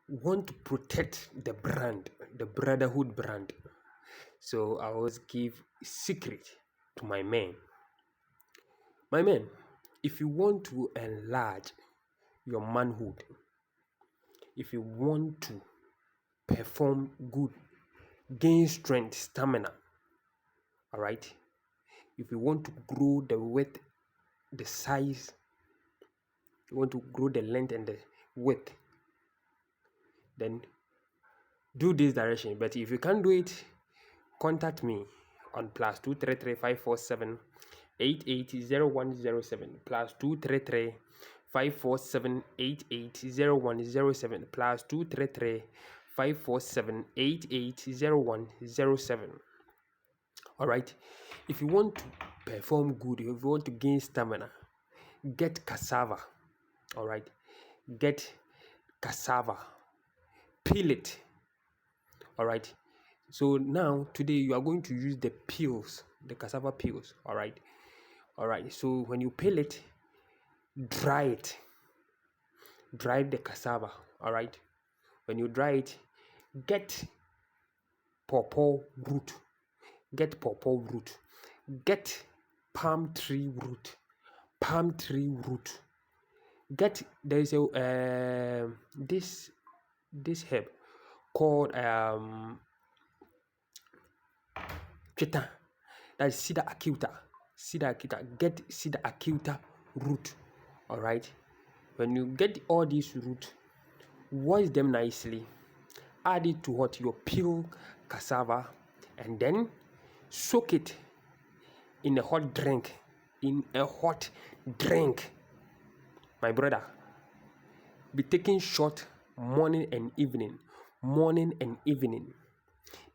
want to protect the brand, the brotherhood brand. So I always give secret to my men. My men, if you want to enlarge your manhood, if you want to perform good, gain strength, stamina, all right? If you want to grow the width, the size, you want to grow the length and the width, then do this direction. But if you can't do it, contact me on +233-547-880107 +233-547-880107 +233-547-880107. All right. If you want to perform good, if you want to gain stamina, get cassava. All right. Get cassava. Peel it. All right. So now today you are going to use the peels, the cassava peels. All right. So when you peel it, dry it. Dry the cassava. All right. When you dry it, get pawpaw root. Get pawpaw root. Get palm tree root. Palm tree root. Get there is a this herb called chita. That is cedar acuta. Cedar acuta. Get cedar acuta root. All right. When you get all these root, wash them nicely. Add it to what your peel cassava, and then soak it in a hot drink. In a hot drink, my brother. Be taking shot morning and evening. Morning and evening.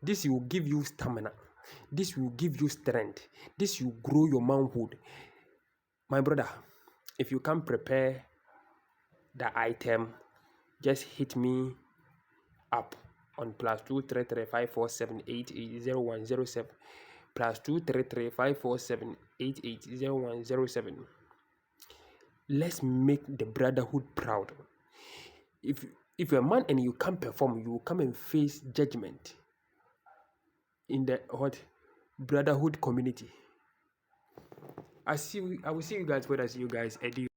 This will give you stamina. This will give you strength. This will grow your manhood. My brother, if you can't prepare the item, just hit me up on +233-547-880107 +233-547-880107. Let's make the brotherhood proud. If you're a man and you can't perform, you will come and face judgment in the brotherhood community. I will see you guys when I see you guys. Eddie.